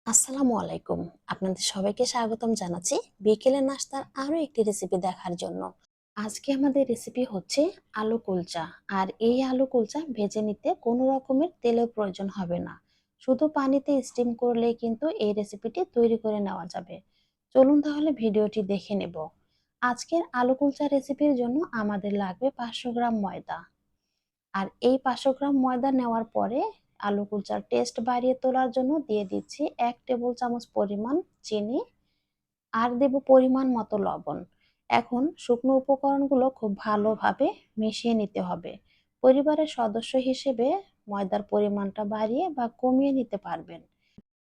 আসসালামু আলাইকুম। আপনাদের সবাইকে স্বাগতম জানাচ্ছি বিকেলের নাস্তার আরো একটি রেসিপি দেখার জন্য। আজকে আমাদের রেসিপি হচ্ছে আলু কুলচা। আর এই আলু কুলচা ভেজে নিতে কোনো রকমের তেলের প্রয়োজন হবে না। শুধু পানিতে স্টিম করলেই কিন্তু এই রেসিপিটি তৈরি করে নেওয়া যাবে। চলুন তাহলে ভিডিওটি দেখে নেব। আজকের আলু কুলচা রেসিপির জন্য আমাদের লাগবে 500 গ্রাম ময়দা। আর এই 500 গ্রাম ময়দা নেওয়ার পরে আলু কুলচার টেস্ট বাড়িয়ে তোলার জন্য দিয়ে দিচ্ছি 1 টেবিল চামচ পরিমাণ চিনি আর দেব পরিমাণ মতো লবণ। এখন শুকনো উপকরণগুলো খুব ভালোভাবে মিশিয়ে নিতে হবে। পরিবারের সদস্য হিসেবে ময়দার পরিমাণটা বাড়িয়ে বা কমিয়ে নিতে পারবেন।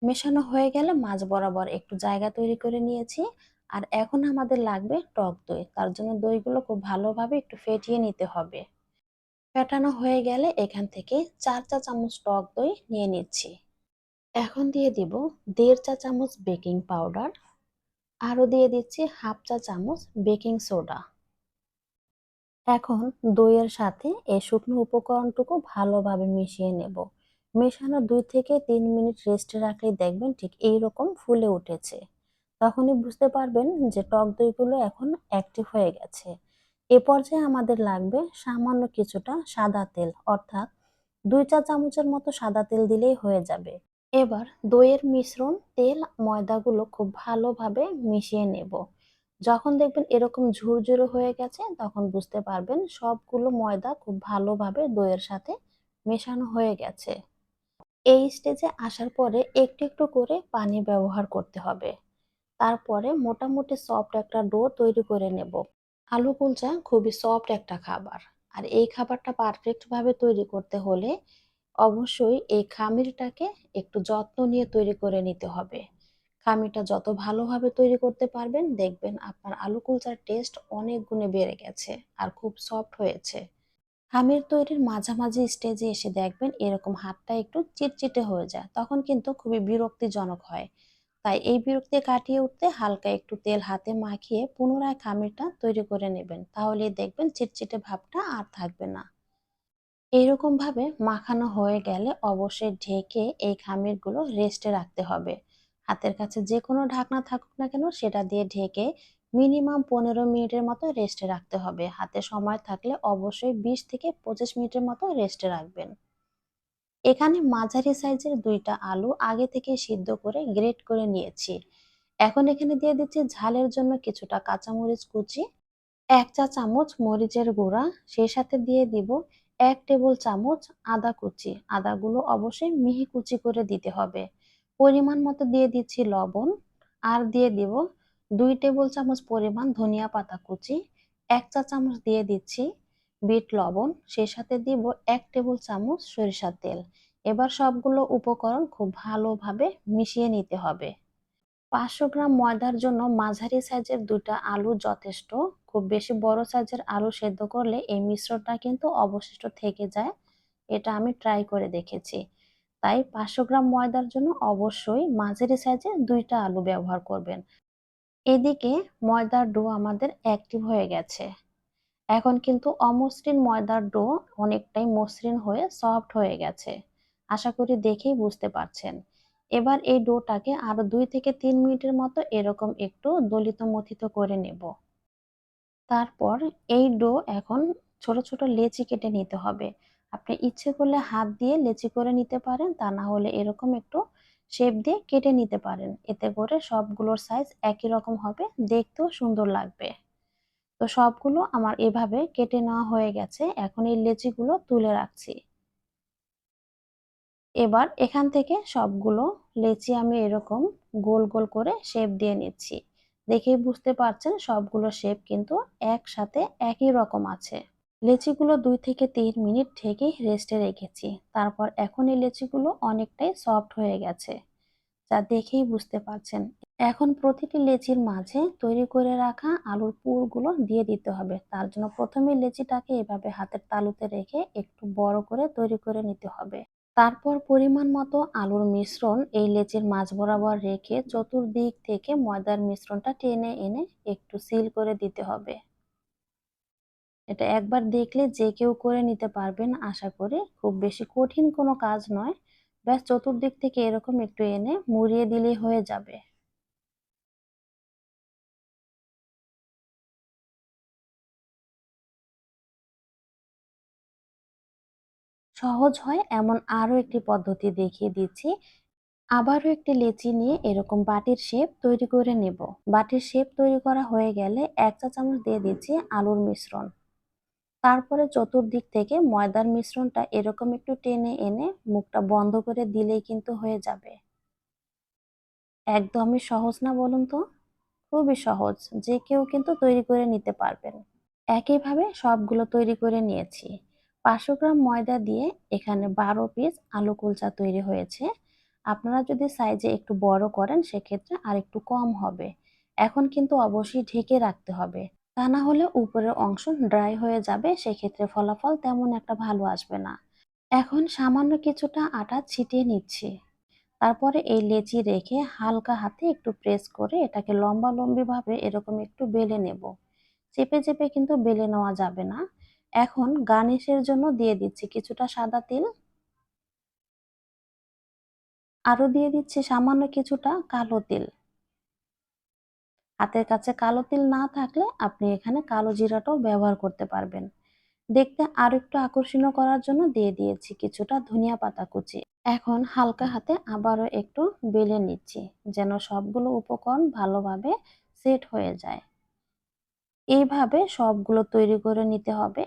মেশানো হয়ে গেলে মাঝ বরাবর একটু জায়গা তৈরি করে নিয়েছি। আর এখন আমাদের লাগবে টক দই। তার জন্য দইগুলো খুব ভালোভাবে একটু ফেটিয়ে নিতে হবে। ফেটানো হয়ে গেলে এখান থেকে 4 চা চামচ টক দই নিয়ে নিচ্ছি। এখন দিয়ে দিব 1.5 চা চামচ বেকিং পাউডার। আরও দিয়ে দিচ্ছি হাফ চা চামচ বেকিং সোডা। এখন দইয়ের সাথে এই শুকনো উপকরণটুকু ভালোভাবে মিশিয়ে নেব। মেশানো 2 থেকে 3 মিনিট রেস্টে রাখলেই দেখবেন ঠিক এইরকম ফুলে উঠেছে। তখনই বুঝতে পারবেন যে টক দইগুলো এখন অ্যাক্টিভ হয়ে গেছে। এ পর্যায়ে আমাদের লাগবে সামান্য কিছুটা সাদা তেল, অর্থাৎ 2 চা চামচের মতো সাদা তেল দিলেই হয়ে যাবে। এবার দইয়ের মিশ্রণ, তেল, ময়দাগুলো খুব ভালোভাবে মিশিয়ে নেব। যখন দেখবেন এরকম ঝুরঝুরে হয়ে গেছে তখন বুঝতে পারবেন সবগুলো ময়দা খুব ভালোভাবে দইয়ের সাথে মেশানো হয়ে গেছে। এই স্টেজে আসার পরে একটু একটু করে পানি ব্যবহার করতে হবে। তারপরে মোটামুটি সফট একটা ডো তৈরি করে নেব। আলু কুলচা খুবই সফট একটা খাবার। আর এই খাবারটা পারফেক্ট ভাবে তৈরি করতে হলে অবশ্যই এই খামিরটাকে একটু যত্ন নিয়ে তৈরি করে নিতে হবে। খামিরটা যত ভালোভাবে তৈরি করতে পারবেন দেখবেন আপনার আলু কুলচার টেস্ট অনেক গুণে বেড়ে গেছে আর খুব সফট হয়েছে। খামির তৈরির মাঝামাঝি স্টেজে এসে দেখবেন এরকম হাতটা একটু চিটচিটে হয়ে যায়, তখন কিন্তু খুবই বিরক্তিজনক হয়। তাই এই বিরক্তি কাটিয়ে উঠতে হালকা একটু তেল হাতে মাখিয়ে পুনরায় খামিরটা তৈরি করে নেবেন, তাহলেই দেখবেন চিটচিটে ভাবটা আর থাকবে না। এরকম ভাবে মাখানো হয়ে গেলে অবশ্যই ঢেকে এই খামিরগুলো রেস্টে রাখতে হবে। হাতের কাছে যে কোনো ঢাকনা থাকুক না কেন সেটা দিয়ে ঢেকে মিনিমাম 15 মিনিটের মতো রেস্টে রাখতে হবে। হাতে সময় থাকলে অবশ্যই 20 থেকে 25 মিনিটের মতো রেস্টে রাখবেন। এখানে মাঝারি সাইজের 2টা আলু আগে থেকে সিদ্ধ করে গ্রেট করে নিয়েছি। এখন এখানে দিয়ে দিচ্ছি ঝালের জন্য কিছুটা কাঁচামরিচ কুচি, 1 চা চামচ মরিচের গুঁড়া, সেই সাথে দিয়ে দিব 1 টেবিল চামচ আদা কুচি। আদাগুলো অবশ্যই মিহি কুচি করে দিতে হবে। পরিমাণ মতো দিয়ে দিচ্ছি লবণ। আর দিয়ে দিব 2 টেবিল চামচ পরিমাণ ধনিয়া পাতা কুচি, 1 চা চামচ দিয়ে দিচ্ছি বিট লবণ, সেই সাথে দিব 1 টেবিল চামচ সরিষার তেল। এবার সবগুলো উপকরণ খুব ভালোভাবে মিশিয়ে নিতে হবে। 500 গ্রাম ময়দার জন্য মাঝারি সাইজের 2টা আলু যথেষ্ট। খুব বেশি বড় সাইজের আলু সেদ্ধ করলে এই মিশ্রণটা কিন্তু অবশিষ্ট থেকে যায়। এটা আমি ট্রাই করে দেখেছি। তাই 500 গ্রাম ময়দার জন্য অবশ্যই মাঝারি সাইজের 2টা আলু ব্যবহার করবেন। এদিকে ময়দার ডো আমাদের অ্যাক্টিভ হয়ে গেছে। এখন কিন্তু অমসৃণ ময়দার ডো অনেকটাই মসৃণ হয়ে সফট হয়ে গেছে। আশা করি দেখেই বুঝতে পারছেন। এবার এই ডোটাকে আরো 2 থেকে 3 মিনিটের মতো এরকম একটু দলিত মথিত করে নেব। তারপর এই ডো এখন ছোট ছোট লেচি কেটে নিতে হবে। আপনি ইচ্ছে করলে হাত দিয়ে লেচি করে নিতে পারেন, তা না হলে এরকম একটু শেপ দিয়ে কেটে নিতে পারেন। এতে করে সবগুলোর সাইজ একই রকম হবে, দেখতেও সুন্দর লাগবে। তো সবগুলো আমার এভাবে কেটে নেওয়া হয়ে গেছে। এখন এই লেচিগুলো তুলে রাখছি। এবার এখান থেকে সবগুলো লেচি আমি এরকম গোল গোল করে শেপ দিয়ে নিচ্ছি। দেখেই বুঝতে পারছেন সবগুলো শেপ কিন্তু একসাথে একই রকম আছে। লেচিগুলো 2 থেকে 3 মিনিট ঢেকে রেস্টে রেখেছি। তারপর এখন এই লেচিগুলো অনেকটাই সফট হয়ে গেছে, যা দেখেই বুঝতে পারছেন। এখন প্রতিটি লেচির মাঝে তৈরি করে রাখা আলুর পুরগুলো দিয়ে দিতে হবে। তার জন্য প্রথমে লেচিটাকে এভাবে হাতের তালুতে রেখে একটু বড় করে তৈরি করে নিতে হবে। তারপর পরিমাণ মতো আলুর মিশ্রণ এই লেচির মাঝ বরাবর রেখে চতুর্দিক থেকে ময়দার মিশ্রণটা টেনে এনে একটু সিল করে দিতে হবে। এটা একবার দেখলে যে কেউ করে নিতে পারবেন আশা করি। খুব বেশি কঠিন কোনো কাজ নয়। ব্যাস চতুর্দিক থেকে এরকম একটু এনে মুড়িয়ে দিলেই হয়ে যাবে। সহজ হয় এমন আরো একটি পদ্ধতি দেখিয়ে দিচ্ছি। আবারও একটি লেচি নিয়ে এরকম বাটির শেপ তৈরি করে নেব। বাটির শেপ তৈরি করা হয়ে গেলে ১ চা চামচ দিয়ে দিচ্ছি আলুর মিশ্রণ। তারপরে চতুর্দিক থেকে ময়দার মিশ্রণটা এরকম একটু টেনে এনে মুখটা বন্ধ করে দিলেই কিন্তু হয়ে যাবে। একদমই সহজ না বলুন তো? খুবই সহজ। যে কেউ কিন্তু তৈরি করে নিতে পারবেন। একইভাবে সবগুলো তৈরি করে নিয়েছি। ৫০০ গ্রাম ময়দা দিয়ে এখানে ১২ পিস আলু কুলচা তৈরি হয়েছে। আপনারা যদি সাইজে একটু বড় করেন সেক্ষেত্রে আরেকটু কম হবে। এখন কিন্তু অবশ্যই ঢেকে রাখতে হবে। তা না হলে উপরের অংশ ড্রাই হয়ে যাবে, সেক্ষেত্রে ফলাফল তেমন একটা ভালো আসবে না। এখন সামান্য কিছুটা আটা ছিটিয়ে নিচ্ছি। তারপরে এই লেচি রেখে হালকা হাতে একটু প্রেস করে এটাকে লম্বালম্বি ভাবে এরকম একটু বেলে নেব। চেপে চেপে কিন্তু বেলে নেওয়া যাবে না। এখন গার্নিশের জন্য দিয়ে দিচ্ছি কিছুটা সাদা তিল, আরো দিয়ে দিচ্ছি সামান্য কিছুটা কালো তিল। হাতের কাছে কালো তিল না থাকলে আপনি এখানে কালো জিরাটাও ব্যবহার করতে পারবেন। দেখতে আরো একটু আকর্ষণীয় করার জন্য দিয়ে দিয়েছি কিছুটা ধনিয়া পাতা কুচি। এখন হালকা হাতে আবারও একটু বেলে নিচ্ছি যেন সবগুলো উপকরণ ভালোভাবে সেট হয়ে যায়। এইভাবে সবগুলো তৈরি করে নিতে হবে।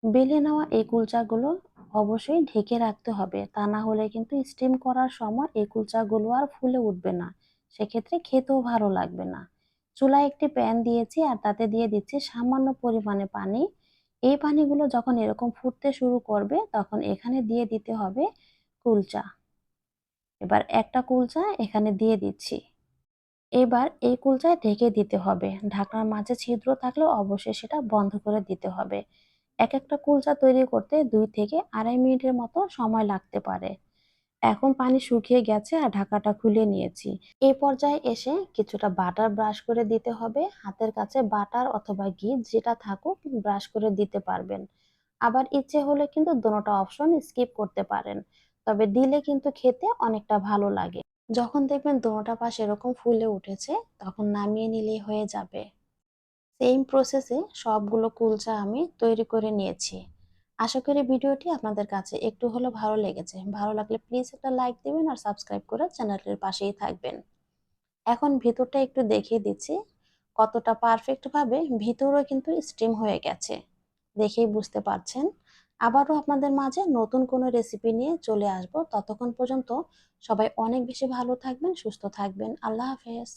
বেলে নেওয়া এই কুলচাগুলো অবশ্যই ঢেকে রাখতে হবে, তা না হলে কিন্তু স্টিম করার সময় এই কুলচাগুলো আর ফুলে উঠবে না, সেক্ষেত্রে খেতেও ভালো লাগবে না। চুলায় একটি প্যান দিয়েছি আর তাতে দিয়ে দিচ্ছি সামান্য পরিমাণে পানি। এই পানিগুলো যখন এরকম ফুটতে শুরু করবে তখন এখানে দিয়ে দিতে হবে কুলচা। এবার একটা কুলচা এখানে দিয়ে দিচ্ছি। এবার এই কুলচায় ঢেকে দিতে হবে। ঢাকনার মাঝে ছিদ্র থাকলে অবশ্যই সেটা বন্ধ করে দিতে হবে। এক একটা কুলচা তৈরি করতে ২ থেকে ২.৫ মিনিটের মতো সময় লাগতে পারে। এখন পানি শুকিয়ে গেছে আর ঢাকাটা খুলে নিয়েছি। এই পর্যায়ে এসে কিছুটা বাটার ব্রাশ করে দিতে হবে। হাতের কাছে বাটার অথবা ঘি যেটা থাকুক ব্রাশ করে দিতে পারবেন। আবার ইচ্ছে হলে কিন্তু দোনোটা অপশন স্কিপ করতে পারেন। তবে দিলে কিন্তু খেতে অনেকটা ভালো লাগে। যখন দেখবেন দোনোটা পাশ এরকম ফুলে উঠেছে তখন নামিয়ে নিলেই হয়ে যাবে। সেম প্রসেসে সবগুলো কুলচা আমি তৈরি করে নিয়েছি। আশা করি ভিডিওটি আপনাদের কাছে একটু হলেও ভালো লেগেছে। ভালো লাগলে প্লিজ একটা লাইক দিবেন আর সাবস্ক্রাইব করে চ্যানেলটির পাশেই থাকবেন। এখন ভিতরটা একটু দেখিয়ে দিচ্ছি কতটা পারফেক্ট ভাবে ভিতরও কিন্তু স্টিম হয়ে গেছে। দেখেই বুঝতে পারছেন। আবারও আপনাদের মাঝে নতুন কোনো রেসিপি নিয়ে চলে আসব। ততক্ষণ পর্যন্ত সবাই অনেক বেশি ভালো থাকবেন, সুস্থ থাকবেন। আল্লাহ হাফেজ।